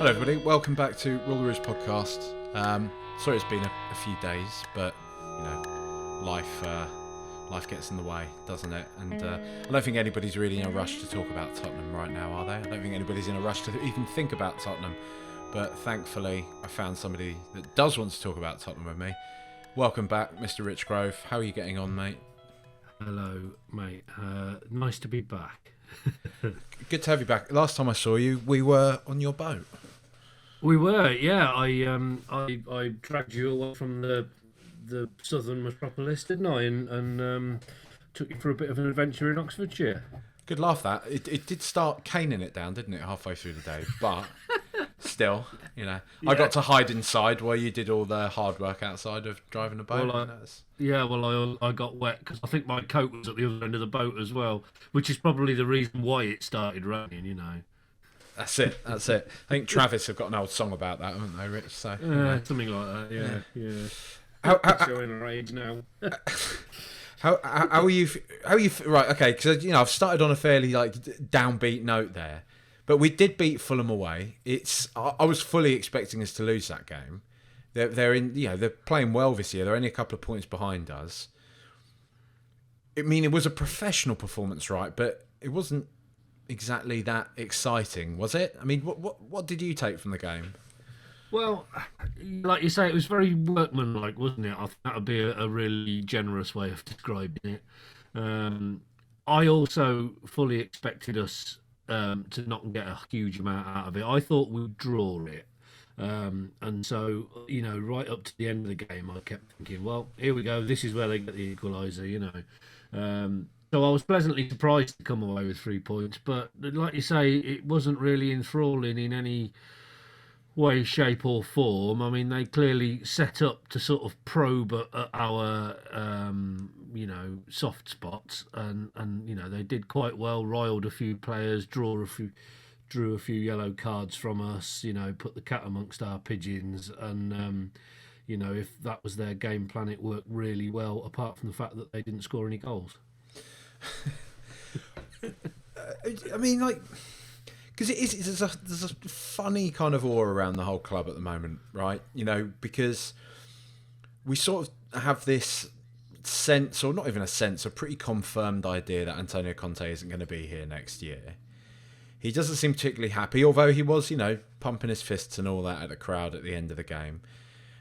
Hello everybody, welcome back to Roll the Ridge podcast. Sorry it's been a few days, but you know, life gets in the way, doesn't it? And I don't think anybody's really in a rush to talk about Tottenham right now, are they? I don't think anybody's in a rush to even think about Tottenham, but thankfully I found somebody that does want to talk about Tottenham with me. Welcome back, Mr. Ritch Grove. How are you getting on, mate? Hello, mate. Nice to be back. Good to have you back. Last time I saw you, we were on your boat. We were, yeah. I dragged you away from the southern metropolis, didn't I? And took you for a bit of an adventure in Oxfordshire. Good laugh that. It did start caning it down, didn't it, halfway through the day? But still, you know, yeah. I got to hide inside while you did all the hard work outside of driving a boat. I got wet because I think my coat was at the other end of the boat as well, which is probably the reason why it started raining, you know. That's it. I think Travis have got an old song about that, haven't they, Rich? So, you know. Something like that, yeah. How showing our age now. How are you? Right, okay, because you know I've started on a fairly downbeat note there, but we did beat Fulham away. I was fully expecting us to lose that game. They're playing well this year. They're only a couple of points behind us. I mean, it was a professional performance, right? But it wasn't exactly that exciting, was it? I mean, what did you take from the game? Well, like you say, it was very workmanlike, wasn't it? I think that would be a really generous way of describing it. I also fully expected us to not get a huge amount out of it. I thought we'd draw it. And so, you know, right up to the end of the game, I kept thinking, well, here we go. This is where they get the equaliser, you know. So I was pleasantly surprised to come away with 3 points. But like you say, it wasn't really enthralling in any way, shape or form. I mean, they clearly set up to sort of probe at our, you know, soft spots. And, you know, they did quite well, riled a few players, drew a few yellow cards from us, you know, put the cat amongst our pigeons. And, you know, if that was their game plan, it worked really well, apart from the fact that they didn't score any goals. I mean, like, because there's a funny kind of aura around the whole club at the moment, right? You know, because we sort of have this sense, or not even a sense, a pretty confirmed idea that Antonio Conte isn't going to be here next year. He doesn't seem particularly happy, although he was, you know, pumping his fists and all that at the crowd at the end of the game.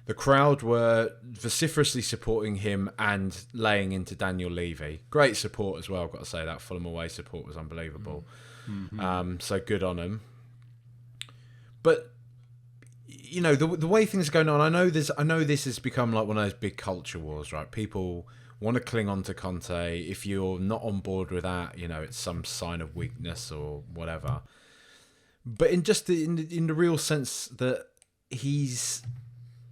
The crowd were vociferously supporting him and laying into Daniel Levy. Great support as well, I've got to say. That Fulham away support was unbelievable. Mm-hmm. So good on him. But, you know, the way things are going on, I know this has become like one of those big culture wars, right? People want to cling on to Conte. If you're not on board with that, you know, it's some sign of weakness or whatever. But in the real sense that he's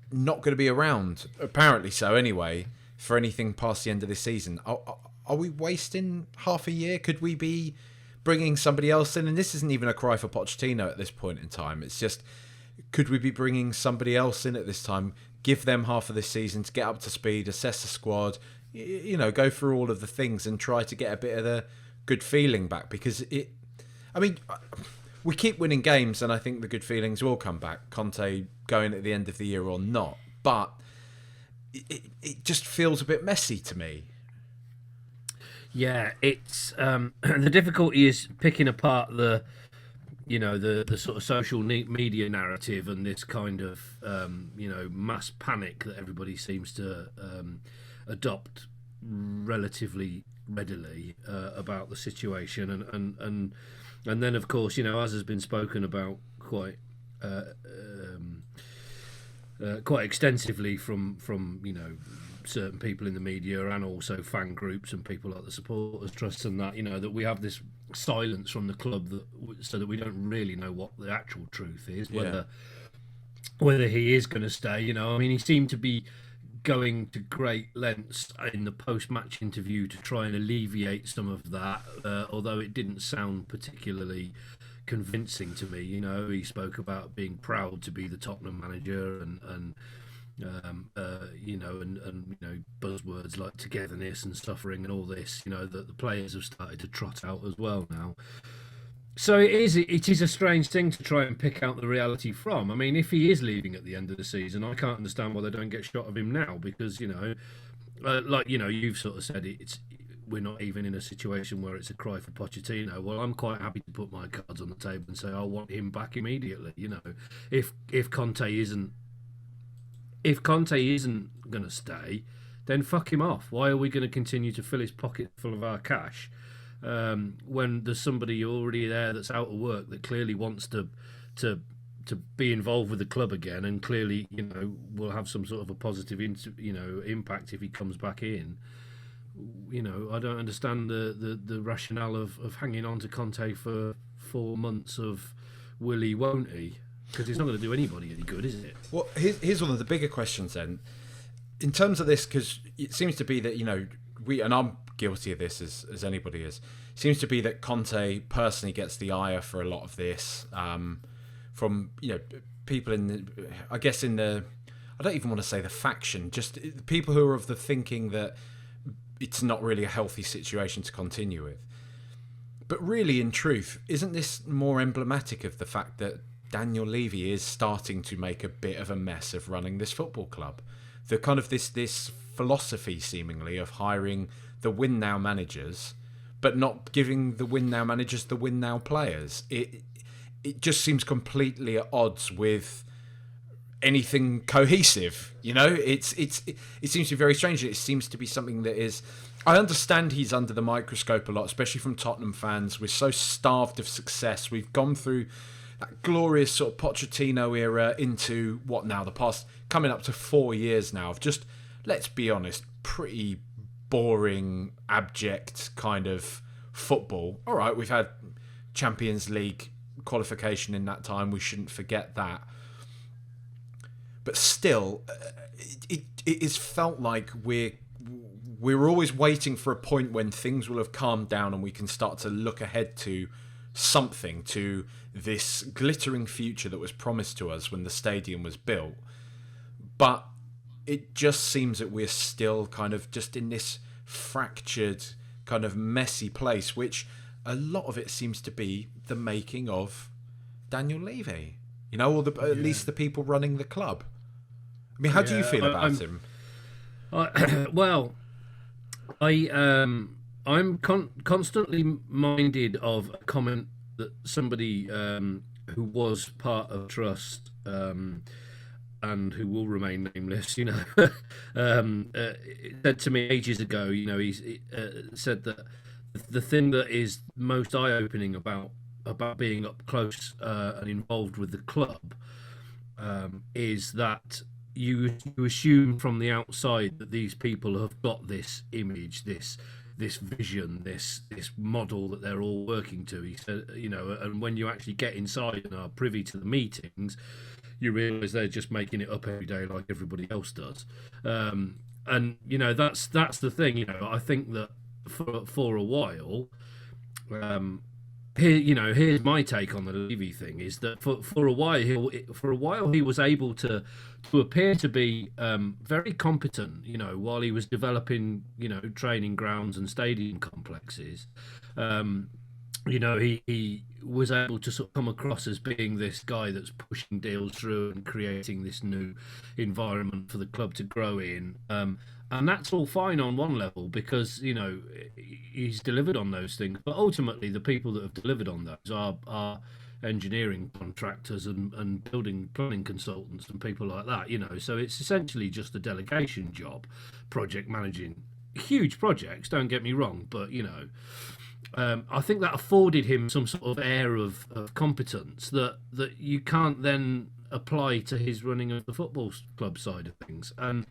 not going to be around, apparently so anyway, for anything past the end of this season. Are we wasting half a year? Could we be bringing somebody else in? And this isn't even a cry for Pochettino at this point in time. It's just, could we be bringing somebody else in at this time? Give them half of this season to get up to speed, assess the squad, you know, go through all of the things and try to get a bit of the good feeling back. Because we keep winning games, and I think the good feelings will come back, Conte going at the end of the year or not. But it just feels a bit messy to me. Yeah, it's the difficulty is picking apart the sort of social media narrative and this kind of you know, mass panic that everybody seems to adopt relatively readily about the situation, and then of course, you know, as has been spoken about quite extensively from you know, certain people in the media and also fan groups and people like the supporters trust, and that, you know, that we have this silence from the club so that we don't really know what the actual truth is, whether he is going to stay. You know, I mean, he seemed to be going to great lengths in the post-match interview to try and alleviate some of that, although it didn't sound particularly convincing to me. You know, he spoke about being proud to be the Tottenham manager and you know, buzzwords like togetherness and suffering and all this, you know, that the players have started to trot out as well now. So it is a strange thing to try and pick out the reality from. I mean, if he is leaving at the end of the season, I can't understand why they don't get shot of him now, because you've sort of said we're not even in a situation where it's a cry for Pochettino. Well, I'm quite happy to put my cards on the table and say I want him back immediately. If Conte isn't going to stay, then fuck him off. Why are we going to continue to fill his pocket full of our cash when there's somebody already there that's out of work that clearly wants to be involved with the club again, and clearly will have some sort of a positive impact if he comes back in. I don't understand the rationale of hanging on to Conte for 4 months of will he, won't he? Because it's not going to do anybody any good, is it? Well, here's one of the bigger questions then. In terms of this, because it seems to be that, and I'm guilty of this as anybody is, it seems to be that Conte personally gets the ire for a lot of this from, people I don't even want to say the faction, just people who are of the thinking that it's not really a healthy situation to continue with. But really, in truth, isn't this more emblematic of the fact that Daniel Levy is starting to make a bit of a mess of running this football club? The kind of this philosophy, seemingly, of hiring the win-now managers, but not giving the win-now managers the win-now players. It just seems completely at odds with anything cohesive. It seems to be very strange. It seems to be something that is... I understand he's under the microscope a lot, especially from Tottenham fans. We're so starved of success. We've gone through that glorious sort of Pochettino era into what now, the past coming up to 4 years now of just, let's be honest, pretty boring, abject kind of football. All right, we've had Champions League qualification in that time. We shouldn't forget that. But still, it is felt like we're always waiting for a point when things will have calmed down and we can start to look ahead to something, to this glittering future that was promised to us when the stadium was built. But it just seems that we're still kind of just in this fractured, kind of messy place, which a lot of it seems to be the making of Daniel Levy, or at least the people running the club. I mean, how do you feel about him? I'm constantly minded of a comment that somebody who was part of Trust and who will remain nameless, said to me ages ago. He said that the thing that is most eye-opening about being up close and involved with the club is that you assume from the outside that these people have got this image, this vision, this model that they're all working to. He said, and when you actually get inside and are privy to the meetings, you realise they're just making it up every day like everybody else does. And that's the thing. I think that for a while, here's my take on the Levy thing: is that for a while he was able to appear to be very competent. While he was developing training grounds and stadium complexes. He was able to sort of come across as being this guy that's pushing deals through and creating this new environment for the club to grow in. And that's all fine on one level because, he's delivered on those things. But ultimately, the people that have delivered on those are engineering contractors and building planning consultants and people like that, So it's essentially just a delegation job, project managing huge projects, don't get me wrong, but, I think that afforded him some sort of air of competence that you can't then apply to his running of the football club side of things. And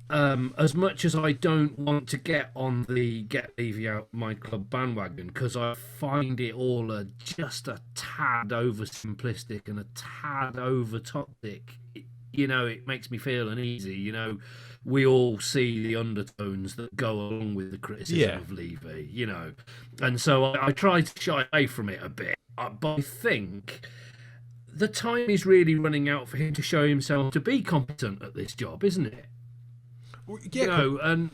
as much as I don't want to get on the get Levy out my club bandwagon, because I find it all just a tad oversimplistic and a tad over toxic, it makes me feel uneasy. We all see the undertones that go along with the criticism of Levy, and so I try to shy away from it a bit. But I think the time is really running out for him to show himself to be competent at this job, isn't it? Yeah, and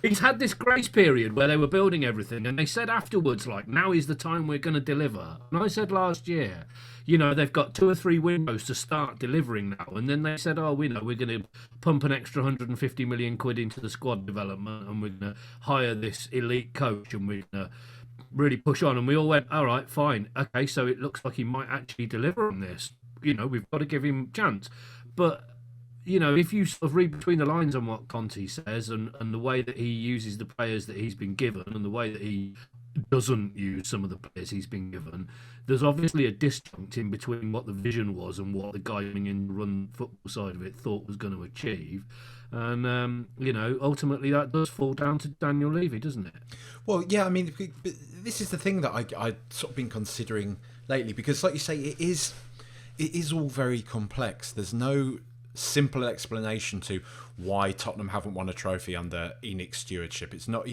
He's had this grace period where they were building everything, and they said afterwards, like, now is the time we're going to deliver. And I said last year, they've got 2 or 3 windows to start delivering now. And then they said, oh, we're going to pump an extra 150 million quid into the squad development, and we're going to hire this elite coach, and we're going to really push on. And we all went, all right, fine. Okay, so it looks like he might actually deliver on this. We've got to give him a chance. But if you sort of read between the lines on what Conte says and the way that he uses the players that he's been given and the way that he doesn't use some of the players he's been given, there's obviously a disjunct in between what the vision was and what the guy coming in to run the football side of it thought was going to achieve. And, ultimately that does fall down to Daniel Levy, doesn't it? Well, yeah, I mean, this is the thing that I've sort of been considering lately, because like you say, it is all very complex. There's no simple explanation to why Tottenham haven't won a trophy under ENIC's stewardship. It's not,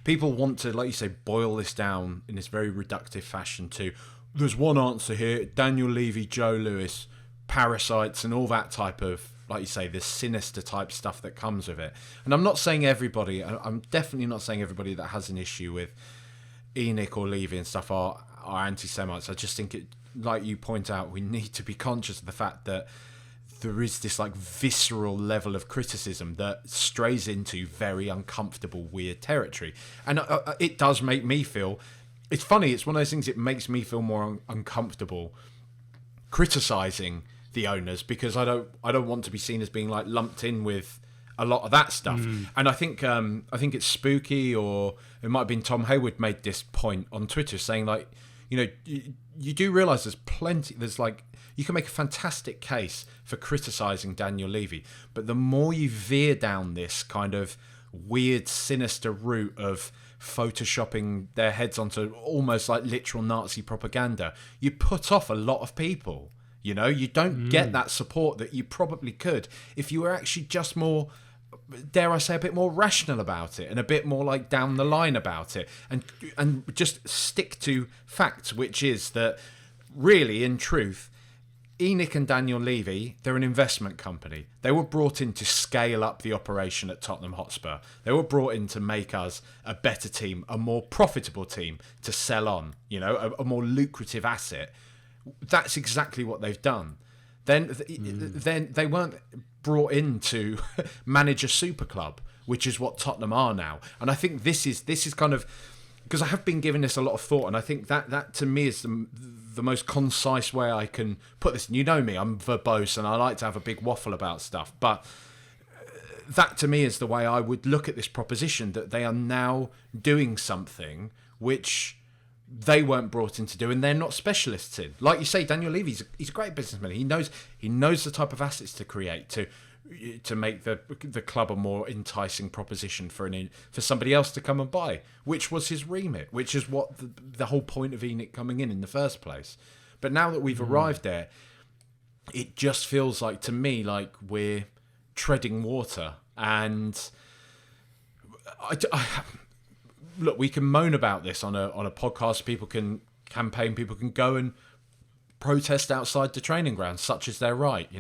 people want to, like you say, boil this down in this very reductive fashion to, there's one answer here, Daniel Levy, Joe Lewis, parasites and all that type of, like you say, this sinister type stuff that comes with it. And I'm definitely not saying everybody that has an issue with ENIC or Levy and stuff are anti-Semites. I just think like you point out, we need to be conscious of the fact that there is this like visceral level of criticism that strays into very uncomfortable, weird territory. And it does make me feel, it's funny, it's one of those things, it makes me feel more uncomfortable criticising the owners, because I don't want to be seen as being like lumped in with a lot of that stuff. And I think it's Spooky, or it might have been Tom Hayward made this point on Twitter, saying like, you do realise there's like, you can make a fantastic case for criticising Daniel Levy, but the more you veer down this kind of weird, sinister route of photoshopping their heads onto almost like literal Nazi propaganda, you put off a lot of people. You don't get that support that you probably could if you were actually just more, dare I say, a bit more rational about it and a bit more like down the line about it, and just stick to facts, which is that really, in truth, ENIC and Daniel Levy, they're an investment company. They were brought in to scale up the operation at Tottenham Hotspur. They were brought in to make us a better team, a more profitable team to sell on, a more lucrative asset. That's exactly what they've done. Then they weren't brought in to manage a super club, which is what Tottenham are now. And I think this is kind of, because I have been giving this a lot of thought, and I think that to me is the most concise way I can put this. And you know me, I'm verbose and I like to have a big waffle about stuff, but that to me is the way I would look at this proposition, that they are now doing something which they weren't brought in to do, and they're not specialists in. Like you say, Daniel Levy, he's a great businessman. He knows the type of assets to create to make the club a more enticing proposition for somebody else to come and buy, which was his remit, which is what the whole point of ENIC coming in the first place. But now that we've arrived there, it just feels like, to me, like we're treading water. And look, we can moan about this on a podcast. People can campaign. People can go and protest outside the training ground, such as their right.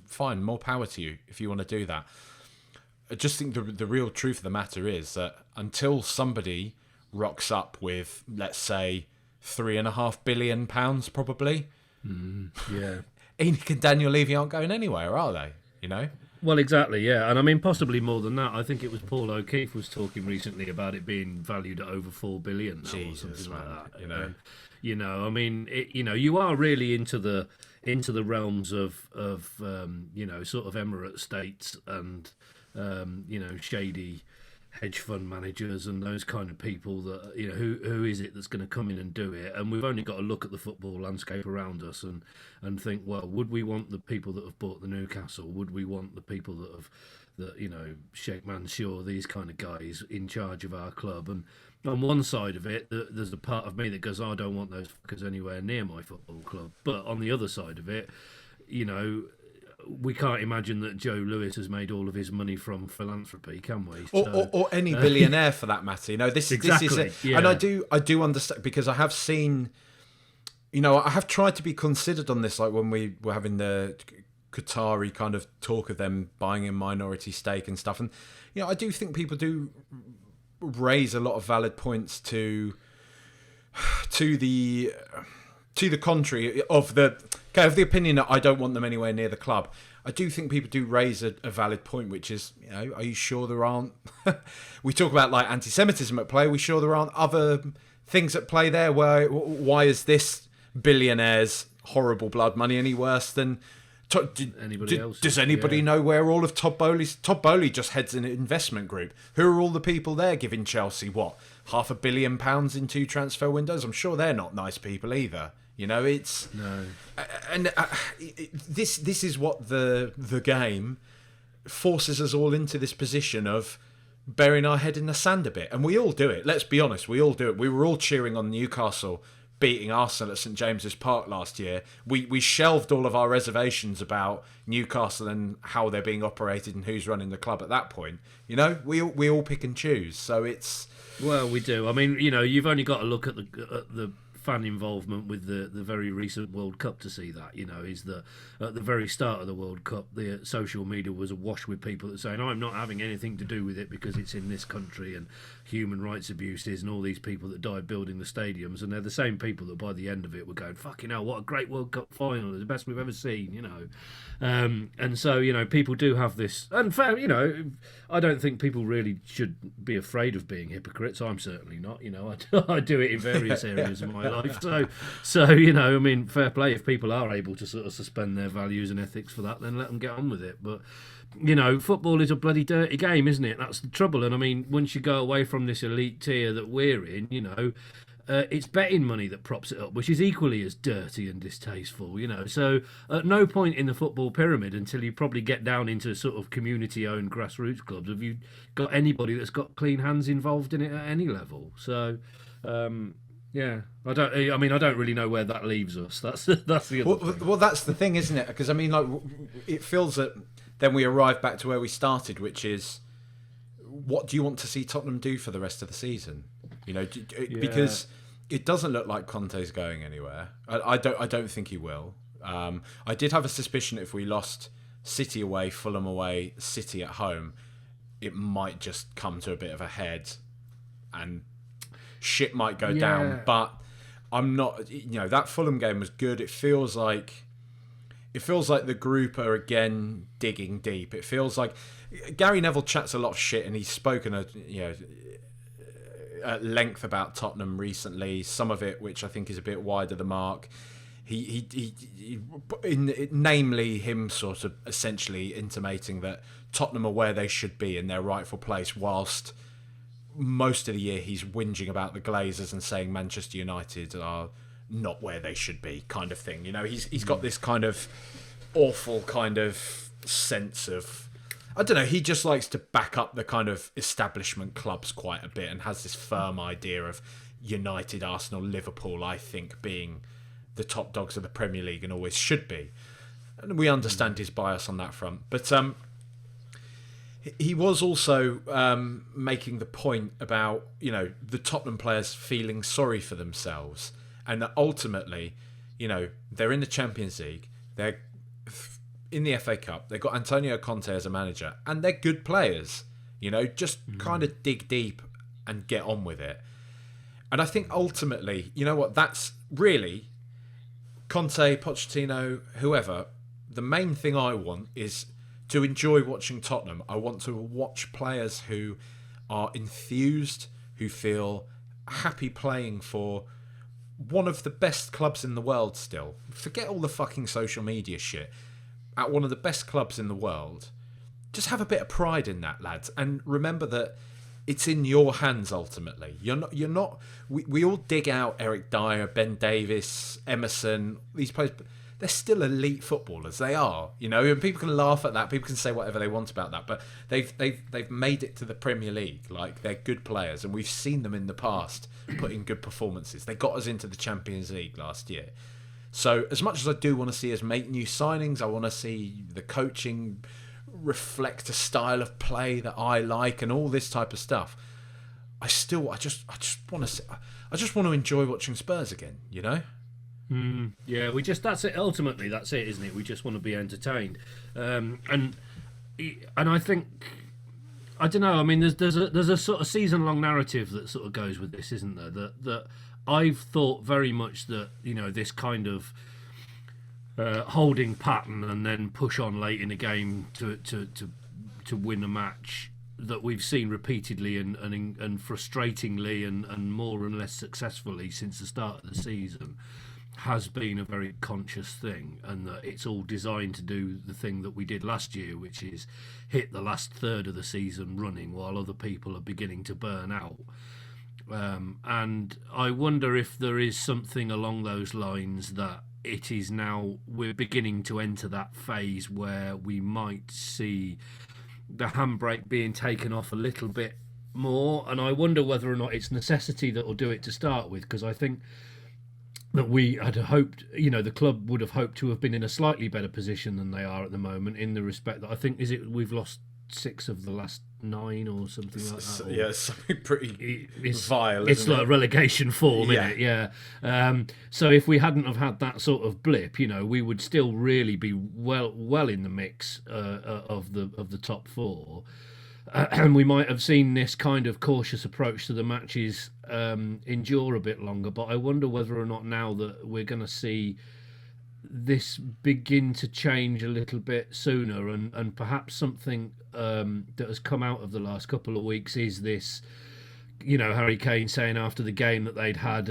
Fine, more power to you if you want to do that. I just think the real truth of the matter is that until somebody rocks up with, let's say, £3.5 billion, probably, yeah, ENIC and Daniel Levy aren't going anywhere, are they? Well, exactly, yeah, and I mean possibly more than that. I think it was Paul O'Keefe was talking recently about it being valued at over £4 billion now, Jesus, or something man, like that. I mean, you are really into the realms of sort of emirate states and shady hedge fund managers and those kind of people that who is it that's going to come in and do it. And we've only got to look at the football landscape around us and think, well, would we want the people that have bought the Newcastle? Would we want the people that Sheikh Mansour, these kind of guys in charge of our club? And on one side of it, there's a part of me that goes, I don't want those fuckers anywhere near my football club. But on the other side of it, we can't imagine that Joe Lewis has made all of his money from philanthropy, can we? Or any billionaire for that matter. This is it. Yeah. And I do understand, because I have seen, I have tried to be considered on this, like when we were having the Qatari kind of talk of them buying a minority stake and stuff. And, I do think people do raise a lot of valid points to the contrary of the opinion that I don't want them anywhere near the club. I do think people do raise a valid point, which is, are you sure there aren't... we talk about like anti-Semitism at play. Are we sure there aren't other things at play there? Why is this billionaire's horrible blood money any worse than... Anybody else? Does anybody know where all of Todd Bowley just heads an investment group? Who are all the people there giving Chelsea, what, £500 million in 2 transfer windows? I'm sure they're not nice people either. It's... No. And this is what the game forces us all into, this position of burying our head in the sand a bit. And we all do it. Let's be honest, we all do it. We were all cheering on Newcastle beating Arsenal at St James's Park last year. We shelved all of our reservations about Newcastle and how they're being operated and who's running the club at that point. We all pick and choose. So it's... Well, we do. I mean, you've only got to look at the fan involvement with the very recent World Cup to see that. Is that at the very start of the World Cup, the social media was awash with people that saying, I'm not having anything to do with it because it's in this country and human rights abuses and all these people that died building the stadiums. And they're the same people that by the end of it were going, fucking hell, what a great World Cup final, it's the best we've ever seen. And so people do have this, and fair, I don't think people really should be afraid of being hypocrites. I'm certainly not. I do it in various areas of my life. So I mean, fair play. If people are able to sort of suspend their values and ethics for that, then let them get on with it. But football is a bloody dirty game, isn't it? That's the trouble. And I mean, once you go away from this elite tier that we're in, it's betting money that props it up, which is equally as dirty and distasteful, So at no point in the football pyramid, until you probably get down into sort of community-owned grassroots clubs, have you got anybody that's got clean hands involved in it at any level. So, yeah, I don't really know where that leaves us. That's the other thing. Well, that's the thing, isn't it? Because I mean, like, it feels that then we arrive back to where we started, which is, what do you want to see Tottenham do for the rest of the season? Because it doesn't look like Conte's going anywhere. I don't think he will. I did have a suspicion if we lost City away, Fulham away, City at home, it might just come to a bit of a head and shit might go down. But I'm not, that Fulham game was good. It feels like the group are again digging deep. It feels like Gary Neville chats a lot of shit, and he's spoken at length about Tottenham recently. Some of it, which I think is a bit wide of the mark. Namely him sort of essentially intimating that Tottenham are where they should be in their rightful place, whilst most of the year he's whinging about the Glazers and saying Manchester United are not where they should be, kind of thing. He's got this kind of awful kind of sense of, I don't know, he just likes to back up the kind of establishment clubs quite a bit and has this firm idea of United, Arsenal, Liverpool, I think, being the top dogs of the Premier League and always should be. And we understand his bias on that front. But he was also making the point about, the Tottenham players feeling sorry for themselves, and that ultimately, they're in the Champions League, they're in the FA Cup, they've got Antonio Conte as a manager, and they're good players. Just kind of dig deep and get on with it. And I think ultimately, that's really Conte, Pochettino, whoever. The main thing I want is to enjoy watching Tottenham. I want to watch players who are enthused, who feel happy playing for one of the best clubs in the world still. Forget all the fucking social media shit. At one of the best clubs in the world. Just have a bit of pride in that, lads. And remember that it's in your hands ultimately. You're not we all dig out Eric Dyer, Ben Davis, Emerson, these players, but they're still elite footballers. They are, and people can laugh at that. People can say whatever they want about that, but they've made it to the Premier League. Like, they're good players, and we've seen them in the past put in good performances. They got us into the Champions League last year. So as much as I do want to see us make new signings, I want to see the coaching reflect a style of play that I like and all this type of stuff. I just want to enjoy watching Spurs again, Yeah, that's it. Ultimately, that's it, isn't it? We just want to be entertained, and I think I don't know. I mean, there's a sort of season long narrative that sort of goes with this, isn't there? That I've thought very much that this kind of holding pattern and then push on late in a game to win a match that we've seen repeatedly and frustratingly and more and less successfully since the start of the season has been a very conscious thing, and that it's all designed to do the thing that we did last year, which is hit the last third of the season running while other people are beginning to burn out. And I wonder if there is something along those lines that it is now we're beginning to enter that phase where we might see the handbrake being taken off a little bit more, and I wonder whether or not it's necessity that will do it to start with, because I think that we had hoped, the club would have hoped to have been in a slightly better position than they are at the moment, in the respect that I think we've lost 6 of the last 9 or something like that. Yeah, something pretty vile. It's like relegation form, isn't it? Yeah. So if we hadn't have had that sort of blip, we would still really be well in the mix of the top 4. And we might have seen this kind of cautious approach to the matches endure a bit longer. But I wonder whether or not now that we're going to see this begin to change a little bit sooner, and perhaps something that has come out of the last couple of weeks is this, Harry Kane saying after the game that they'd had,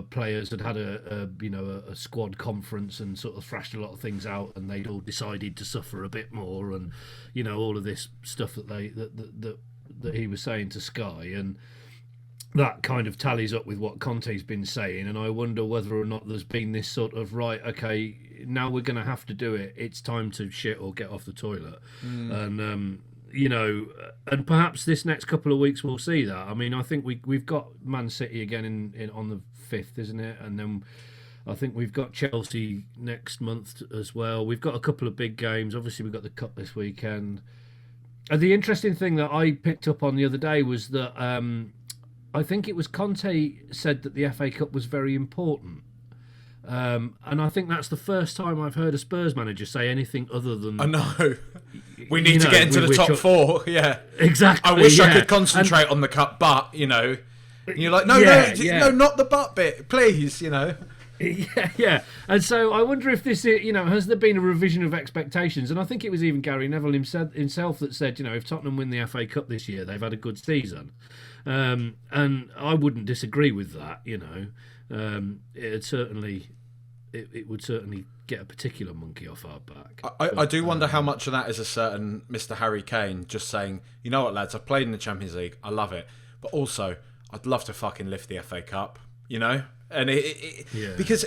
players had had a squad conference and sort of thrashed a lot of things out, and they'd all decided to suffer a bit more, and all of this stuff that he was saying to Sky, and that kind of tallies up with what Conte's been saying. And I wonder whether or not there's been this sort of, right, okay, now we're going to have to do it. It's time to shit or get off the toilet. And and perhaps this next couple of weeks we'll see that. I mean, I think we've got Man City again in on the 5th, isn't it? And then I think we've got Chelsea next month as well. We've got a couple of big games. Obviously, we've got the Cup this weekend. And the interesting thing that I picked up on the other day was that I think it was Conte said that the FA Cup was very important. And I think that's the first time I've heard a Spurs manager say anything other than... I know. We need to get into the top 4, yeah. Exactly. I wish I could concentrate on the cup, but, and you're like, no, not the but bit, please, Yeah. And so I wonder if this, has there been a revision of expectations? And I think it was even Gary Neville himself that said, if Tottenham win the FA Cup this year, they've had a good season. And I wouldn't disagree with that, it would certainly get a particular monkey off our back. I do wonder how much of that is a certain Mr. Harry Kane just saying, you know what, lads, I've played in the Champions League, I love it, but also I'd love to fucking lift the FA Cup, and because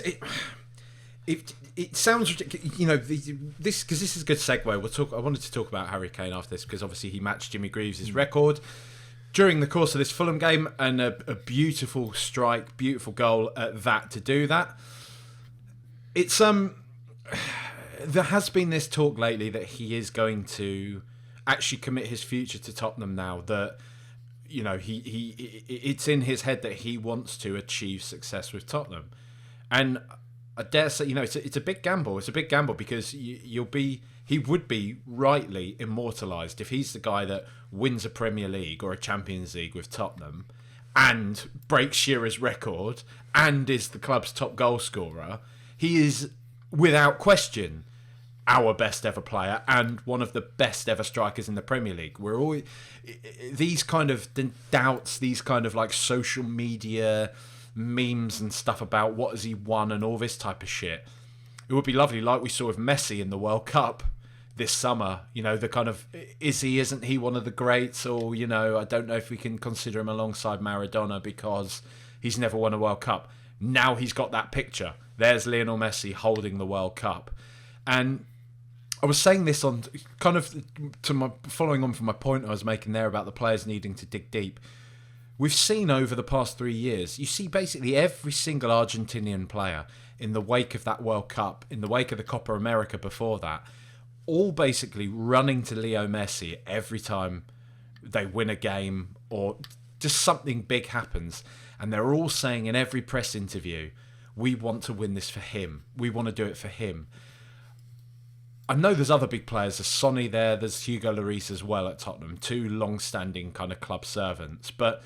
it sounds ridiculous, this because this is a good segue. I wanted to talk about Harry Kane after this because obviously he matched Jimmy Greaves' record during the course of this Fulham game, and a beautiful strike, beautiful goal at that to do that. It's there has been this talk lately that he is going to actually commit his future to Tottenham now, that it's in his head that he wants to achieve success with Tottenham. And I dare say, it's a big gamble. It's a big gamble because he would be rightly immortalised if he's the guy that wins a Premier League or a Champions League with Tottenham and breaks Shearer's record and is the club's top goal scorer. He is, without question, our best ever player and one of the best ever strikers in the Premier League. We're always these kind of doubts, these kind of like social media memes and stuff about what has he won and all this type of shit. It would be lovely, like we saw with Messi in the World Cup this summer. The kind of isn't he one of the greats, or I don't know if we can consider him alongside Maradona because he's never won a World Cup. Now he's got that picture. There's Lionel Messi holding the World Cup. And I was saying this on kind of following on from my point I was making there about the players needing to dig deep. We've seen over the past 3 years, you see basically every single Argentinian player in the wake of that World Cup, in the wake of the Copa America before that, all basically running to Leo Messi every time they win a game or just something big happens. And they're all saying in every press interview, We want to win this for him. We want to do it for him. I know there's other big players. There's Sonny there. There's Hugo Lloris as well at Tottenham. Two long-standing kind of club servants. But,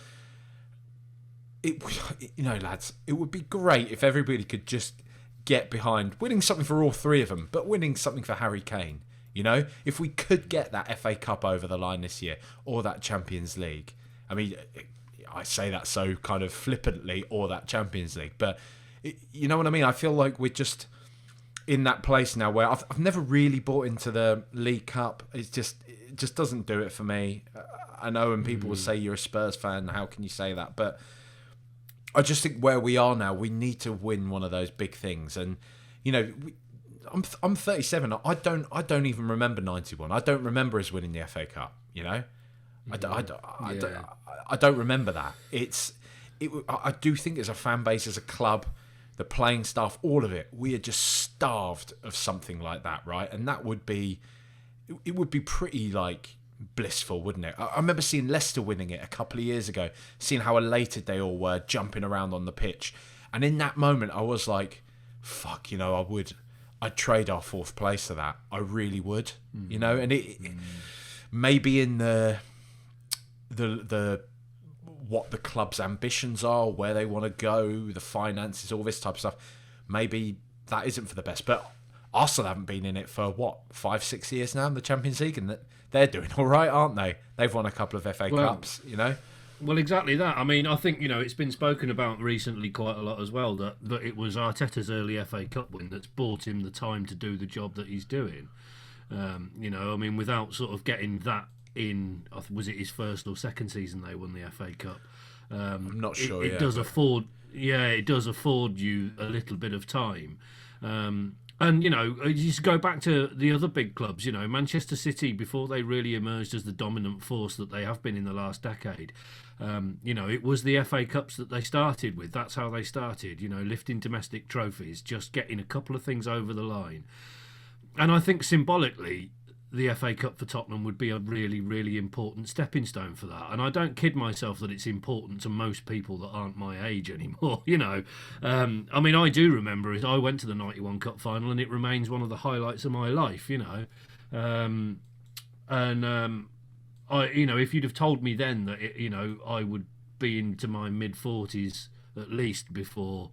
lads, it would be great if everybody could just get behind winning something for all three of them, but winning something for Harry Kane. If we could get that FA Cup over the line this year, or that Champions League. I mean, I say that so kind of flippantly, or that Champions League. But, you know what I mean? I feel like we're just in that place now where I've never really bought into the League Cup. It just doesn't do it for me. I know, and people will say you're a Spurs fan. How can you say that? But I just think where we are now, we need to win one of those big things. And I'm 37. I don't even remember 91. I don't remember us winning the FA Cup. I don't remember that. I do think as a fan base, as a club, the playing staff, all of it, we are just starved of something like that, right? And that would be, it would be pretty like blissful, wouldn't it? I remember seeing Leicester winning it a couple of years ago, seeing how elated they all were, jumping around on the pitch. And in that moment, I was like, fuck, I'd trade our fourth place for that. I really would, and it maybe in the what the club's ambitions are, where they want to go, the finances, all this type of stuff. Maybe that isn't for the best. But Arsenal haven't been in it for, 5-6 years now in the Champions League, and they're doing all right, aren't they? They've won a couple of FA Cups, Well, exactly that. I mean, I think, it's been spoken about recently quite a lot as well, that it was Arteta's early FA Cup win that's bought him the time to do the job that he's doing. Without sort of getting that in, was it his first or second season they won the FA Cup? I'm not sure. It does afford you a little bit of time. And, you just go back to the other big clubs, Manchester City, before they really emerged as the dominant force that they have been in the last decade, it was the FA Cups that they started with. That's how they started, lifting domestic trophies, just getting a couple of things over the line. And I think symbolically, the FA Cup for Tottenham would be a really, really important stepping stone for that. And I don't kid myself that it's important to most people that aren't my age anymore, I do remember it. I went to the 91 Cup final and it remains one of the highlights of my life, if you'd have told me then that, I would be into my mid-40s at least before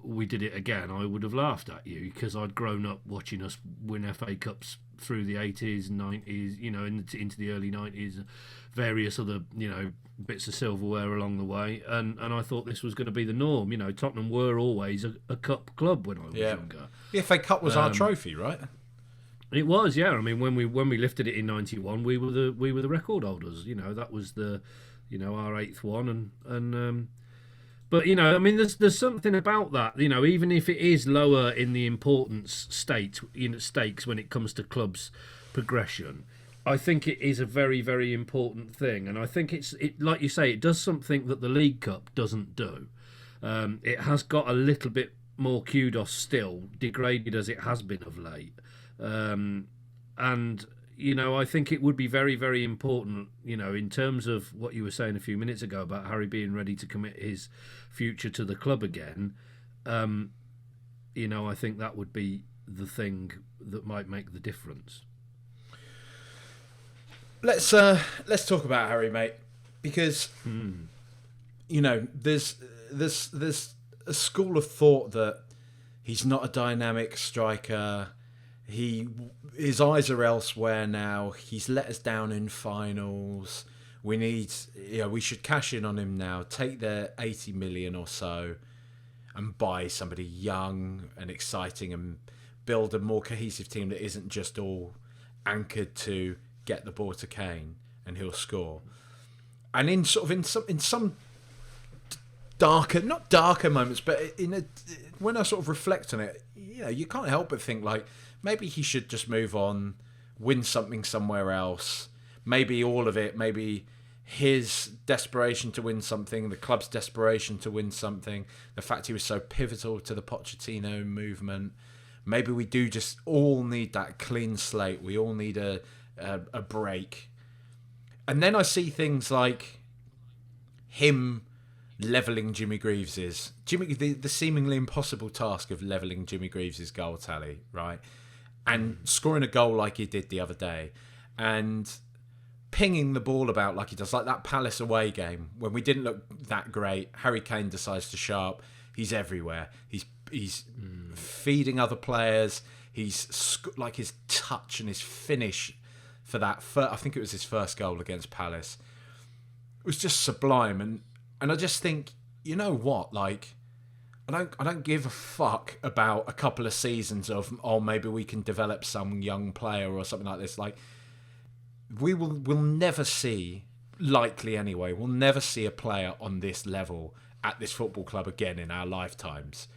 we did it again, I would have laughed at you, because I'd grown up watching us win FA Cups through the 80s and 90s, into the early 90s, various other, bits of silverware along the way. And I thought this was going to be the norm. Tottenham were always a cup club when I was younger. The FA Cup was our trophy, right? It was, yeah. I mean, when we lifted it in 91, we were the record holders. That was the, our 8th one. But, there's something about that, even if it is lower in the importance stakes when it comes to clubs' progression, I think it is a very, very important thing. And I think it like you say, it does something that the League Cup doesn't do. It has got a little bit more kudos still, degraded as it has been of late. I think it would be very, very important, in terms of what you were saying a few minutes ago about Harry being ready to commit his future to the club again. I think that would be the thing that might make the difference. Let's talk about Harry, mate, because there's a school of thought that he's not a dynamic striker. His eyes are elsewhere now. He's let us down in finals. We should cash in on him now. Take the 80 million or so and buy somebody young and exciting and build a more cohesive team that isn't just all anchored to get the ball to Kane and he'll score. And in some darker, not darker moments, but when I sort of reflect on it, you can't help but think like, maybe he should just move on, win something somewhere else. Maybe all of it, maybe his desperation to win something, the club's desperation to win something, the fact he was so pivotal to the Pochettino movement. Maybe we do just all need that clean slate. We all need a break. And then I see things like him levelling Jimmy Greaves's the seemingly impossible task of levelling Jimmy Greaves's goal tally, right? And scoring a goal like he did the other day, and pinging the ball about like he does, like that Palace away game when we didn't look that great. Harry Kane decides to show up. He's everywhere. He's feeding other players. He's like his touch and his finish for that. I think it was his first goal against Palace. It was just sublime, and I just think, you know what, like, I don't give a fuck about a couple of seasons of, oh, maybe we can develop some young player or something like this. Like, we'll never see, likely anyway, we'll never see a player on this level at this football club again in our lifetimes,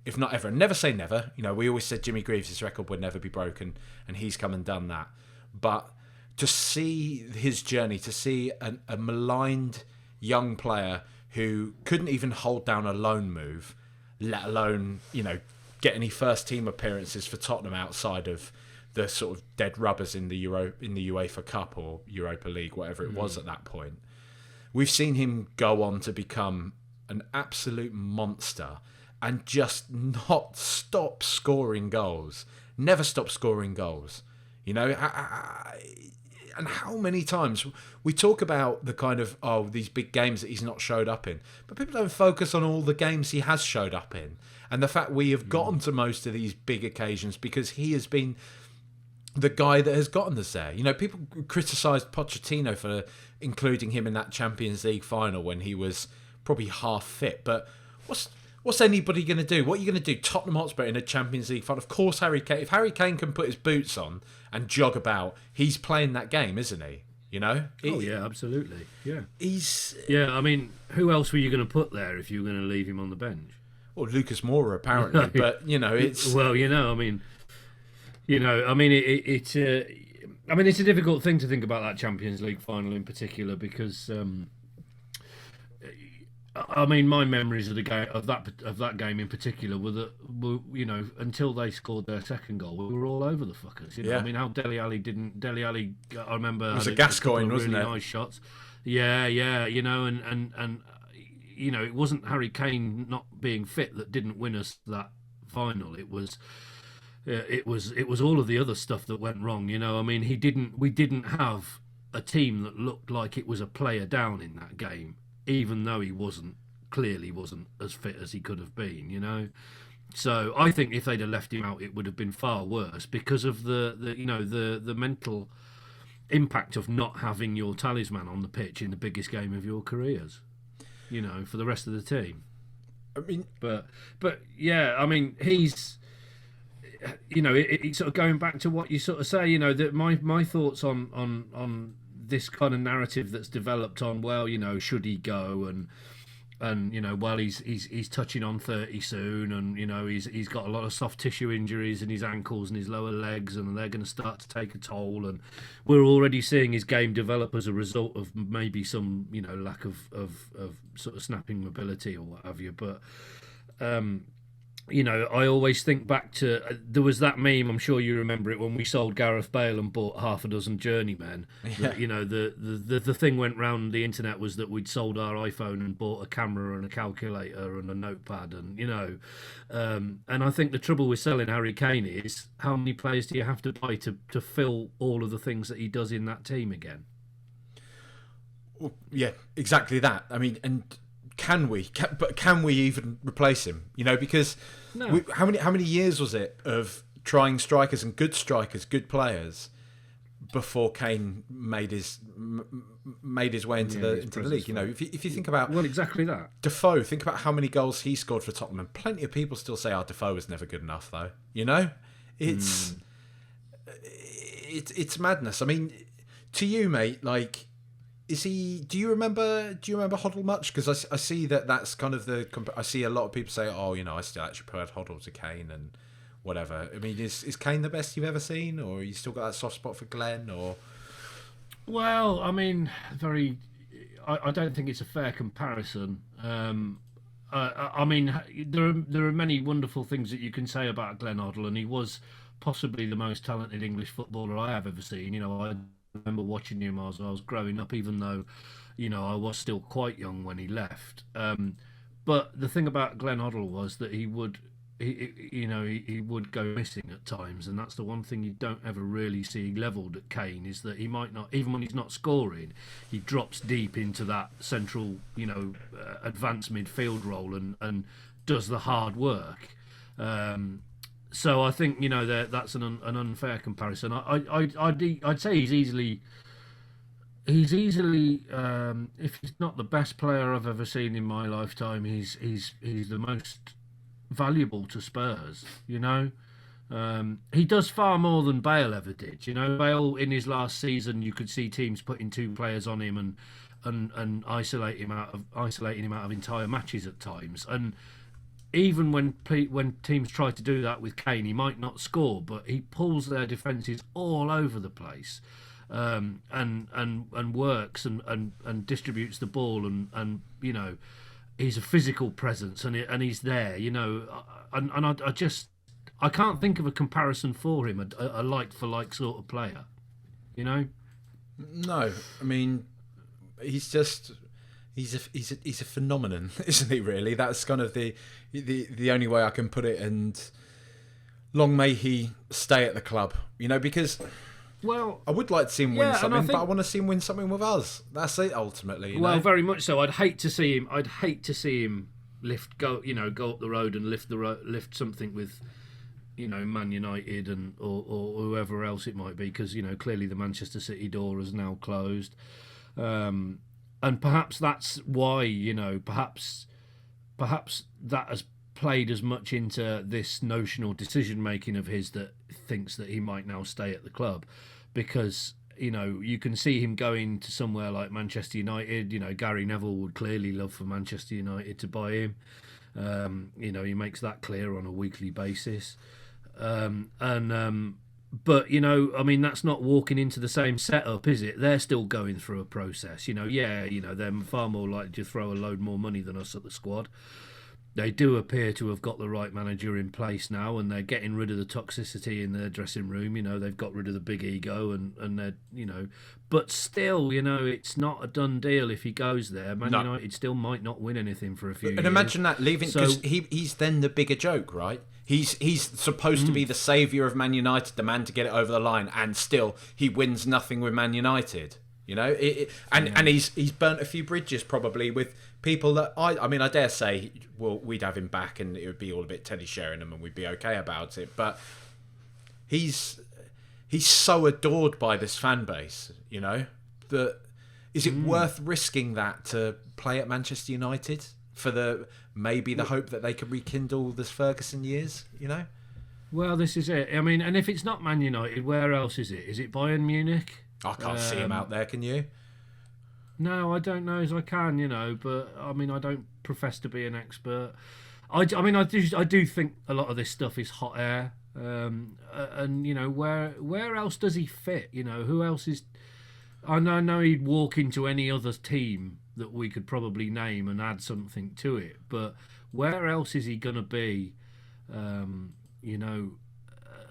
if not ever. Never say never. You know, we always said Jimmy Greaves' record would never be broken, and he's come and done that. But to see his journey, to see a maligned young player who couldn't even hold down a loan move, let alone, you know, get any first team appearances for Tottenham outside of the sort of dead rubbers in the UEFA Cup or Europa League, whatever it was at that point. We've seen him go on to become an absolute monster and just not stop scoring goals. Never stop scoring goals. You know, and how many times we talk about the kind of, these big games that he's not showed up in, but people don't focus on all the games he has showed up in, and the fact we have gotten to most of these big occasions because he has been the guy that has gotten us there. You know, people criticised Pochettino for including him in that Champions League final when he was probably half fit, but what's anybody going to do? What are you going to do? Tottenham Hotspur in a Champions League final? Of course, Harry Kane. If Harry Kane can put his boots on and jog about, he's playing that game, isn't he? You know? Yeah, absolutely. Yeah. He's... Yeah, I mean, who else were you going to put there if you were going to leave him on the bench? Well, Lucas Moura, apparently. But, you know, it's... Well, it's a difficult thing to think about that Champions League final in particular because... I mean, my memories of the game of that game in particular were you know, until they scored their second goal, we were all over the fuckers. You know, I mean, how Dele Alli, I remember, it was a Gascoigne, wasn't it? Nice shots. Yeah, you know, and you know, it wasn't Harry Kane not being fit that didn't win us that final. It was all of the other stuff that went wrong. You know, I mean, we didn't have a team that looked like it was a player down in that game, even though he clearly wasn't as fit as he could have been, you know. So I think if they'd have left him out, it would have been far worse because of the mental impact of not having your talisman on the pitch in the biggest game of your careers, you know, for the rest of the team. I mean, but yeah, I mean, he's, you know, it's sort of going back to what you sort of say, you know, that my thoughts on this kind of narrative that's developed on, well, you know, should he go, and you know, well, he's touching on 30 soon, and you know, he's got a lot of soft tissue injuries in his ankles and his lower legs, and they're going to start to take a toll, and we're already seeing his game develop as a result of maybe some, you know, lack of sort of snapping mobility or what have you. But you know, I always think back to, there was that meme, I'm sure you remember it, when we sold Gareth Bale and bought half a dozen journeymen. Yeah. You know, the thing went round the internet was that we'd sold our iPhone and bought a camera and a calculator and a notepad, and, you know. And I think the trouble with selling Harry Kane is, how many players do you have to buy to fill all of the things that he does in that team again? Well, yeah, exactly that. I mean, and... Can we even replace him? You know, because no. How many years was it of trying strikers, good players, before Kane made his way into the league? You know, if you think about, well, exactly that. Defoe, think about how many goals he scored for Tottenham, and plenty of people still say, Defoe was never good enough, though. You know, it's madness. I mean, to you, mate, like. Is he? Do you remember Hoddle much? Because I see that's kind of I see a lot of people say, oh, you know, I still actually prefer Hoddle to Kane and whatever. I mean, is Kane the best you've ever seen, or you still got that soft spot for Glenn? Or well, I mean, I don't think it's a fair comparison. I mean, there are many wonderful things that you can say about Glenn Hoddle, and he was possibly the most talented English footballer I have ever seen. You know, I remember watching him as I was growing up, even though, I was still quite young when he left. But the thing about Glenn Hoddle was that he would go missing at times, and that's the one thing you don't ever really see levelled at Kane, is that he might not, even when he's not scoring, he drops deep into that central, advanced midfield role and does the hard work. So I think that's an unfair comparison. I'd say he's easily. If he's not the best player I've ever seen in my lifetime, he's the most valuable to Spurs. He does far more than Bale ever did. Bale in his last season, you could see teams putting 2 players on him and isolating him out of entire matches at times. And even when teams try to do that with Kane, he might not score, but he pulls their defences all over the place. And works and distributes the ball and he's a physical presence and he's there, and I can't think of a comparison for him, a like for like sort of player, No, I mean, he's a phenomenon, isn't he? Really, that's kind of the only way I can put it. And long may he stay at the club, because. Well, I would like to see him win something, but I want to see him win something with us. That's it, ultimately. Well, very much so. I'd hate to see him go up the road and lift something with, Man United or whoever else it might be, because clearly the Manchester City door is now closed, and perhaps that's why perhaps that has played as much into this notional decision making of his that thinks that he might now stay at the club, because you can see him going to somewhere like Manchester United. Gary Neville would clearly love for Manchester United to buy him. He makes that clear on a weekly basis. But that's not walking into the same setup, is it? They're still going through a process. They're far more likely to throw a load more money than us at the squad. They do appear to have got the right manager in place now, and they're getting rid of the toxicity in their dressing room. They've got rid of the big ego, and they're, but still, it's not a done deal if he goes there. Man United still might not win anything for a few years. And imagine that, leaving, because he's then the bigger joke, right? He's supposed to be the saviour of Man United, the man to get it over the line, and still he wins nothing with Man United. And he's burnt a few bridges probably with people that I dare say, well, we'd have him back and it would be all a bit Teddy Sheringham and we'd be okay about it. But he's so adored by this fan base, that is it worth risking that to play at Manchester United for the hope that they could rekindle this Ferguson years, Well, this is it. And if it's not Man United, where else is it? Is it Bayern Munich? I can't see him out there, can you? No, I don't know as I can, but I don't profess to be an expert. I do think a lot of this stuff is hot air, and where else does he fit? Who else is? I know he'd walk into any other team that we could probably name and add something to it, but where else is he gonna be?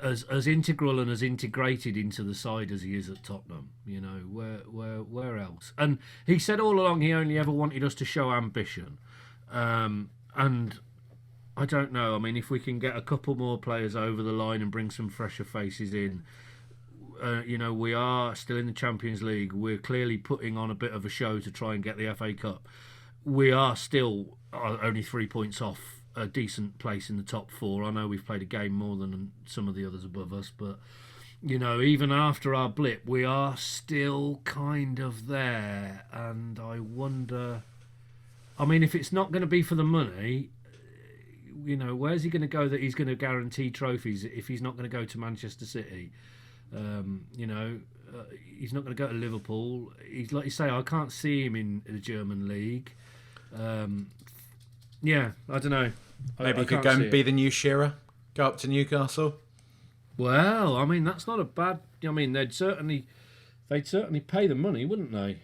As integral and as integrated into the side as he is at Tottenham, where else? And he said all along he only ever wanted us to show ambition, and I don't know. If we can get a couple more players over the line and bring some fresher faces in, we are still in the Champions League. We're clearly putting on a bit of a show to try and get the FA Cup. We are still only 3 points off a decent place in the top 4. I know we've played a game more than some of the others above us, but even after our blip, we are still kind of there. And I wonder, if it's not going to be for the money, where's he going to go that he's going to guarantee trophies if he's not going to go to Manchester City? He's not going to go to Liverpool. He's, like you say, I can't see him in the German league. Yeah, I don't know. Maybe he could go and be the new Shearer, go up to Newcastle. Well, that's not a bad. They'd certainly pay the money, wouldn't they?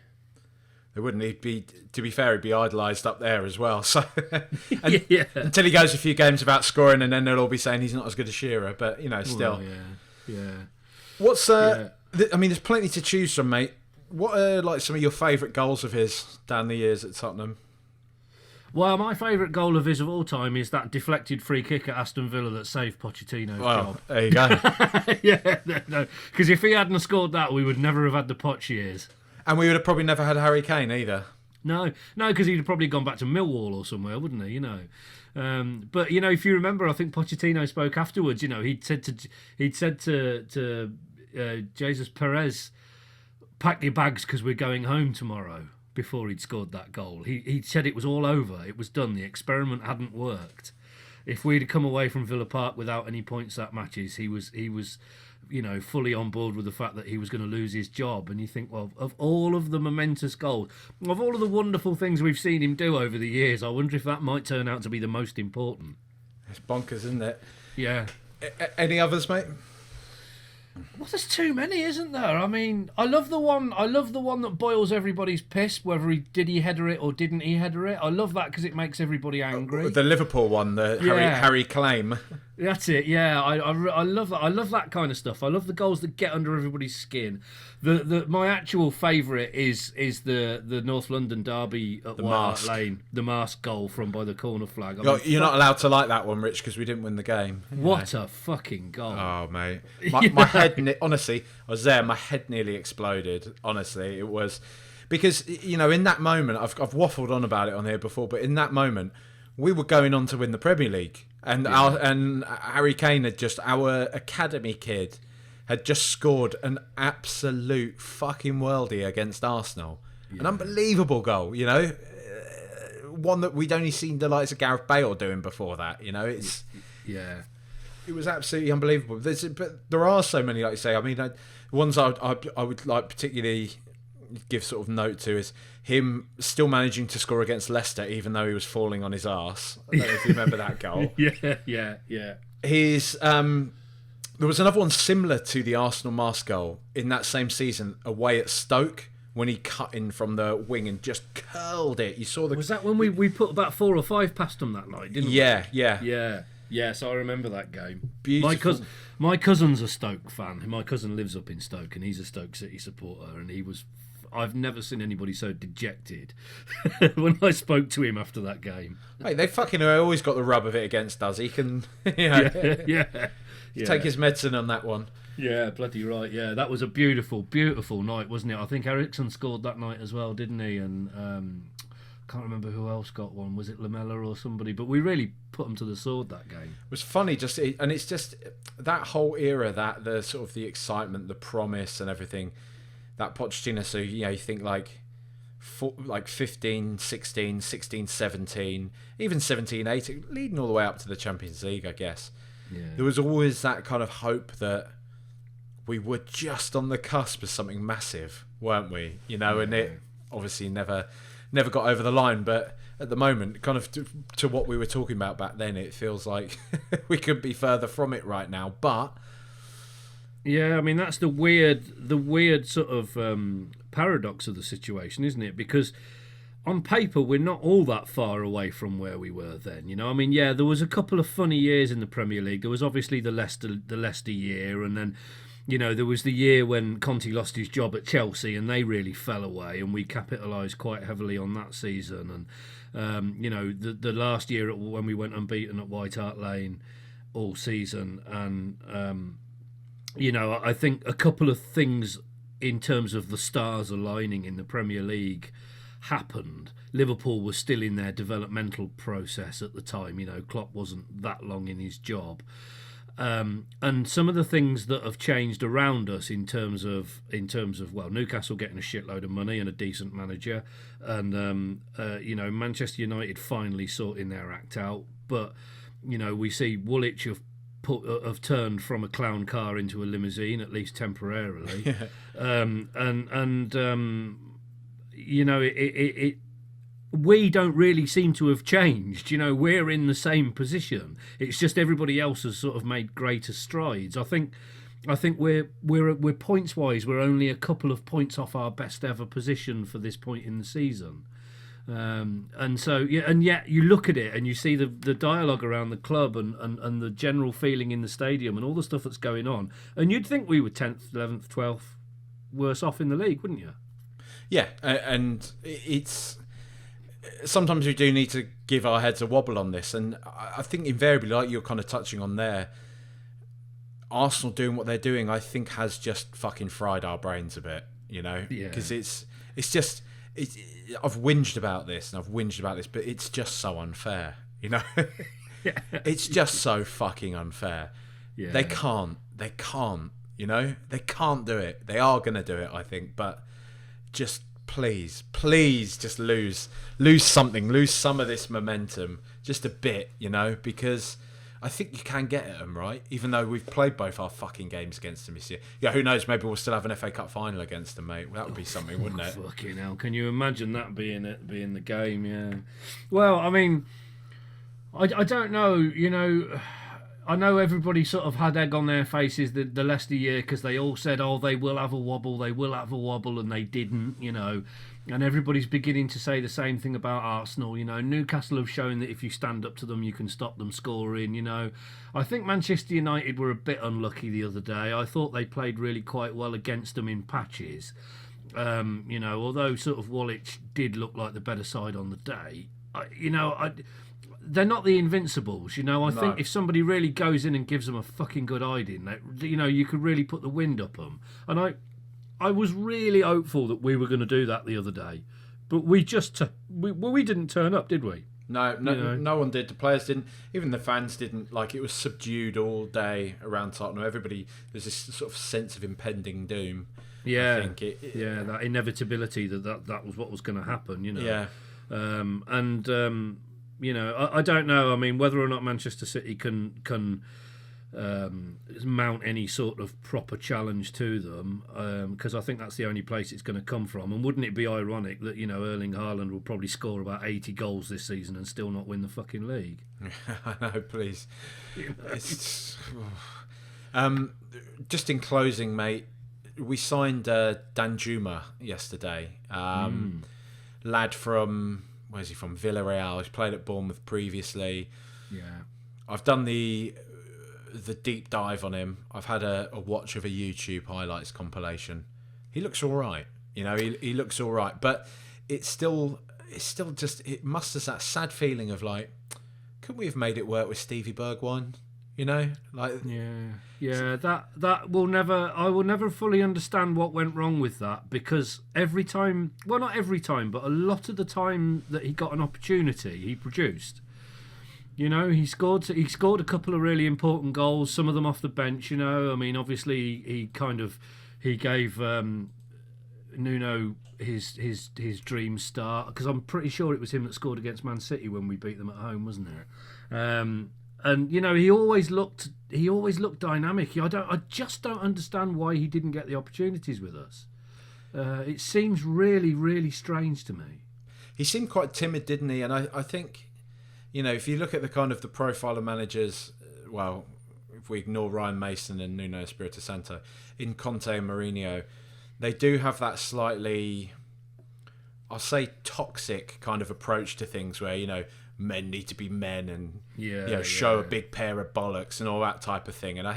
They wouldn't. He'd be, to be fair, he'd be idolised up there as well. So until he goes a few games without scoring, and then they'll all be saying he's not as good as Shearer. But still, yeah. What's there's plenty to choose from, mate. What are like some of your favourite goals of his down the years at Tottenham? Well, my favourite goal of his of all time is that deflected free kick at Aston Villa that saved Pochettino's job. There you go. Yeah, no, because if he hadn't scored that, we would never have had the Poch years. And we would have probably never had Harry Kane either. No, because he'd have probably gone back to Millwall or somewhere, wouldn't he? But if you remember, I think Pochettino spoke afterwards. He'd said to Jesus Perez, pack your bags because we're going home tomorrow. Before he'd scored that goal, he said it was all over. It was done. The experiment hadn't worked. If we'd come away from Villa Park without any points that matches, he was fully on board with the fact that he was going to lose his job. And you think, well, of all of the momentous goals, of all of the wonderful things we've seen him do over the years, I wonder if that might turn out to be the most important. It's bonkers, isn't it? Yeah. Any others, mate? Well, there's too many, isn't there? I mean, I love the one that boils everybody's piss, whether he header it or didn't he header it. I love that because it makes everybody angry. The Liverpool one, the Harry claim. That's it. Yeah, I love that. I love that kind of stuff. I love the goals that get under everybody's skin. My actual favourite is the North London derby at White Hart Lane, the mask goal from by the corner flag. You're not allowed to like that one, Rich, because we didn't win the game. What a fucking goal! Oh, mate, my head. Honestly, I was there. My head nearly exploded. Honestly, it was because in that moment, I've waffled on about it on here before, but in that moment, we were going on to win the Premier League, and Harry Kane our academy kid had just scored an absolute fucking worldie against Arsenal. Yeah. An unbelievable goal, one that we'd only seen the likes of Gareth Bale doing before that. It was absolutely unbelievable. But there are so many, like you say. I mean, ones I would like particularly give sort of note to is him still managing to score against Leicester, even though he was falling on his arse. I don't know if you remember that goal. Yeah. There was another one similar to the Arsenal mask goal in that same season, away at Stoke, when he cut in from the wing and just curled it. You saw the. Was that when we put about 4 or 5 past them that night? Didn't we? Yeah. Yes, I remember that game. Beautiful. My cousin's a Stoke fan. My cousin lives up in Stoke, and he's a Stoke City supporter. And I've never seen anybody so dejected when I spoke to him after that game. Mate, they fucking always got the rub of it against us. He can, take his medicine on that one. Yeah, bloody right. Yeah, that was a beautiful, beautiful night, wasn't it? I think Ericsson scored that night as well, didn't he? And can't remember who else got one. Was it Lamella or somebody? But we really put them to the sword that game. It was funny, and it's just that whole era, that the sort of the excitement, the promise, and everything. That Pochettino, so you think like 15, 16, 16, 17, even 17, 18, leading all the way up to the Champions League, I guess. Yeah. There was always that kind of hope that we were just on the cusp of something massive, weren't we? And it obviously never got over the line. But at the moment, kind of to what we were talking about back then, it feels like we could be further from it right now. But yeah, I mean, that's the weird sort of paradox of the situation, isn't it? Because on paper, we're not all that far away from where we were then. I mean, yeah, there was a couple of funny years in the Premier League. There was obviously the Leicester year, and then there was the year when Conte lost his job at Chelsea, and they really fell away, and we capitalised quite heavily on that season. And the last year when we went unbeaten at White Hart Lane all season, and I think a couple of things in terms of the stars aligning in the Premier League happened. Liverpool was still in their developmental process at the time. Klopp wasn't that long in his job. And some of the things that have changed around us in terms of Newcastle getting a shitload of money and a decent manager, and Manchester United finally sorting their act out. But we see Woolwich have turned from a clown car into a limousine, at least temporarily. We don't really seem to have changed. We're in the same position. It's just everybody else has sort of made greater strides. I think we're points wise, we're only a couple of points off our best ever position for this point in the season. And yet you look at it and you see the dialogue around the club and the general feeling in the stadium and all the stuff that's going on, and you'd think we were 10th, 11th, 12th worse off in the league, wouldn't you? Yeah, and it's sometimes we do need to give our heads a wobble on this, and I think invariably, like you're kind of touching on there, Arsenal doing what they're doing, I think, has just fucking fried our brains a bit, you know, because it's just I've whinged about this and I've whinged about this, but it's just so unfair, you know. It's just so fucking unfair. Yeah. They can't, you know, they can't do it. They are gonna do it, I think, but just please, just lose something, lose some of this momentum, just a bit, you know, because I think you can get at them, right? Even though we've played both our fucking games against them this year. Yeah, who knows? Maybe we'll still have an FA Cup final against them, mate. Well, that would be something, wouldn't it? Fucking hell! Can you imagine that being the game? Yeah. Well, I mean, I don't know. You know, I know everybody sort of had egg on their faces the Leicester year because they all said, "Oh, they will have a wobble, and they didn't. You know, and everybody's beginning to say the same thing about Arsenal. You know, Newcastle have shown that if you stand up to them, you can stop them scoring. You know, I think Manchester United were a bit unlucky the other day. I thought they played really quite well against them in patches. You know, although sort of Woolwich did look like the better side on the day. They're not the Invincibles, you know. I think if somebody really goes in and gives them a fucking good hiding, you know, you could really put the wind up them. And I was really hopeful that we were going to do that the other day, but we didn't turn up, did we? No, no one did. The players didn't. Even the fans didn't. Like, it was subdued all day around Tottenham. Everybody, there's this sort of sense of impending doom. Yeah, I think that inevitability that was what was going to happen. You know. Yeah. You know, I don't know. I mean, whether or not Manchester City can mount any sort of proper challenge to them, because I think that's the only place it's going to come from. And wouldn't it be ironic that, you know, Erling Haaland will probably score about 80 goals this season and still not win the fucking league? I know, please. You know? It's just in closing, mate. We signed Danjuma yesterday. Lad from. Where's he from? Villarreal. He's played at Bournemouth previously. Yeah. I've done the deep dive on him. I've had a watch of a YouTube highlights compilation. He looks all right. You know, he looks all right. But it's still just, it musters that sad feeling of like, couldn't we have made it work with Stevie Bergwijn? You know, like that will never. I will never fully understand what went wrong with that, because every time, well, not every time, but a lot of the time that he got an opportunity, he produced. You know, he scored a couple of really important goals, some of them off the bench. You know, I mean, obviously he gave Nuno his dream start, because I'm pretty sure it was him that scored against Man City when we beat them at home, wasn't it? And you know, he always looked dynamic. I just don't understand why he didn't get the opportunities with us. It seems really, really strange to me. He seemed quite timid, didn't he? And I think, you know, if you look at the kind of the profile of managers, well, if we ignore Ryan Mason and Nuno Espirito Santo, in Conte and Mourinho, they do have that slightly, I'll say, toxic kind of approach to things where, you know, men need to be men and show a big pair of bollocks and all that type of thing. And I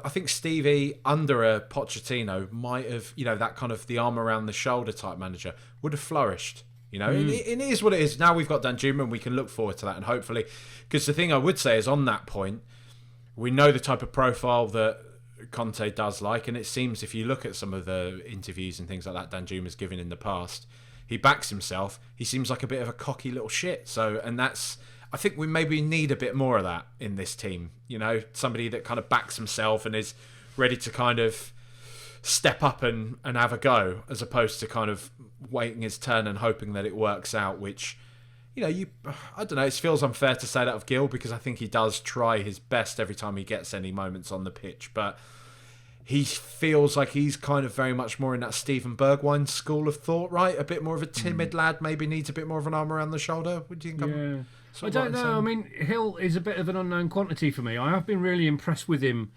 think Stevie under a Pochettino might have, you know, that kind of the arm around the shoulder type manager would have flourished. You know, it is what it is. Now we've got Danjuma and we can look forward to that, and hopefully, because the thing I would say is on that point, we know the type of profile that Conte does like, and it seems if you look at some of the interviews and things like that Danjuma's given in the past, he backs himself. He seems like a bit of a cocky little shit. So, and that's, I think we maybe need a bit more of that in this team. You know, somebody that kind of backs himself and is ready to kind of step up and have a go, as opposed to kind of waiting his turn and hoping that it works out, which, you know, I don't know, it feels unfair to say that of Gil, because I think he does try his best every time he gets any moments on the pitch, but he feels like he's kind of very much more in that Steven Bergwijn school of thought, right? A bit more of a timid lad, maybe needs a bit more of an arm around the shoulder. What do you think? I don't know. I mean, Hill is a bit of an unknown quantity for me. I have been really impressed with him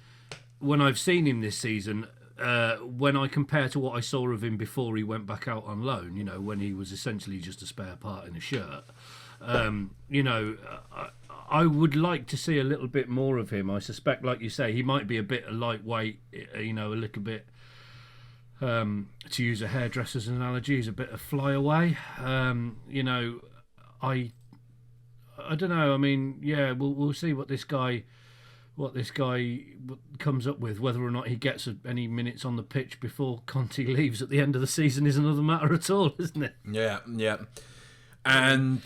when I've seen him this season, when I compare to what I saw of him before he went back out on loan, you know, when he was essentially just a spare part in a shirt. You know, I would like to see a little bit more of him. I suspect, like you say, he might be a bit lightweight, you know, a little bit, to use a hairdresser's analogy, is a bit of flyaway. I don't know. I mean, yeah, we'll see what this guy comes up with. Whether or not he gets any minutes on the pitch before Conte leaves at the end of the season is another matter at all, isn't it? Yeah. And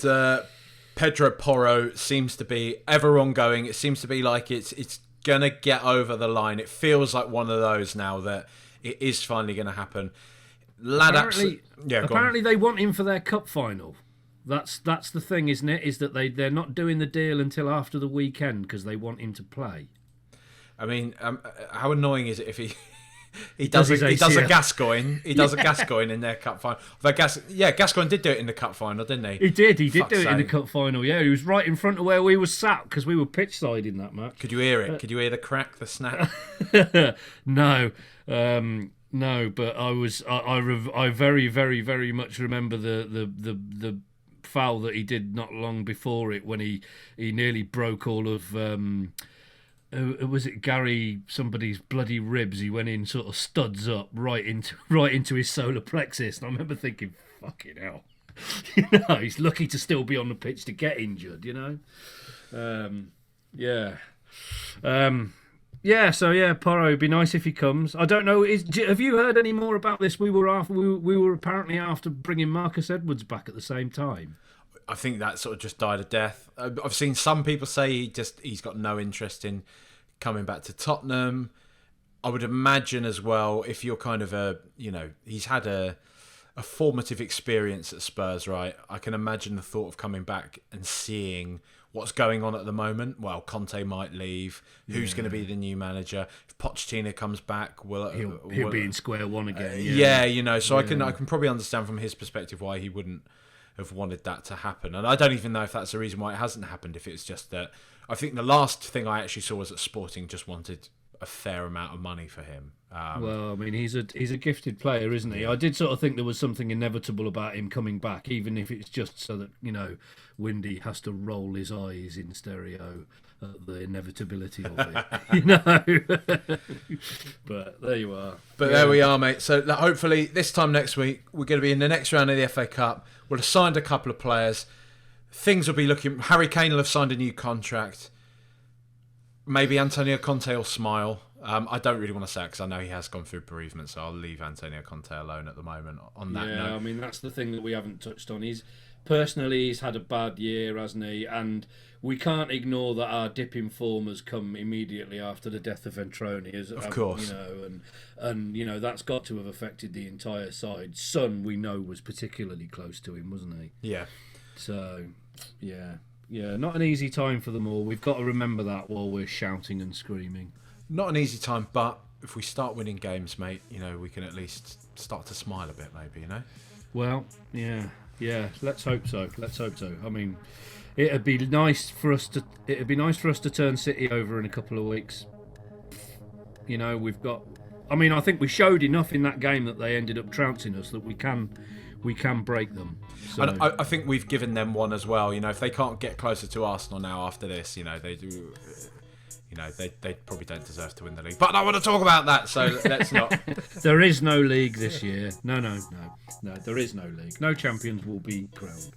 Pedro Porro seems to be ever ongoing. It seems to be like it's gonna get over the line. It feels like one of those now that it is finally going to happen. Apparently they want him for their cup final. That's the thing, isn't it? Is that they're not doing the deal until after the weekend because they want him to play. I mean, how annoying is it if he does a Gascoigne? He does a Gascoigne in their cup final. Gascoigne did do it in the cup final, didn't he? He did do it in the cup final. Yeah, he was right in front of where we were sat because we were pitch side in that match. Could you hear it? Could you hear the crack, the snap? No. No, but I very, very, very much remember the foul that he did not long before it when he nearly broke all of was it Gary somebody's bloody ribs. He went in sort of studs up right into his solar plexus, and I remember thinking, fucking hell. He's lucky to still be on the pitch to get injured, Porro, it'd be nice if he comes. I don't know. Have you heard any more about this? We were apparently after bringing Marcus Edwards back at the same time. I think that sort of just died a death. I've seen some people say he's got no interest in coming back to Tottenham. I would imagine as well, if you're kind of he's had a formative experience at Spurs, right? I can imagine the thought of coming back and seeing what's going on at the moment. Well, Conte might leave. Who's going to be the new manager? If Pochettino comes back, he'll be in square one again. So I can probably understand from his perspective why he wouldn't have wanted that to happen. And I don't even know if that's the reason why it hasn't happened. If it's just that, I think the last thing I actually saw was that Sporting just wanted a fair amount of money for him. Well, I mean, he's a gifted player, isn't he? I did sort of think there was something inevitable about him coming back, even if it's just so that Windy has to roll his eyes in stereo at the inevitability of it. But there you are. But there we are, mate. So hopefully this time next week we're going to be in the next round of the FA Cup. We'll have signed a couple of players. Things will be looking. Harry Kane will have signed a new contract. Maybe Antonio Conte will smile. I don't really want to say it because I know he has gone through bereavement, so I'll leave Antonio Conte alone at the moment on that note. I mean, that's the thing that we haven't touched on. He's had a bad year, hasn't he? And we can't ignore that our dip in form has come immediately after the death of Ventroni. Of course. And that's got to have affected the entire side. Son, we know, was particularly close to him, wasn't he? Yeah. So, yeah, not an easy time for them all. We've got to remember that while we're shouting and screaming. Not an easy time, but if we start winning games, mate, we can at least start to smile a bit, maybe, Well, yeah. Let's hope so. I mean, it'd be nice for us to turn City over in a couple of weeks. We've got. I mean, I think we showed enough in that game that they ended up trouncing us that we can break them. So. And I think we've given them one as well. If they can't get closer to Arsenal now after this, they do. They probably don't deserve to win the league. But I want to talk about that, so let's not. There is no league this year. No. There is no league. No champions will be crowned.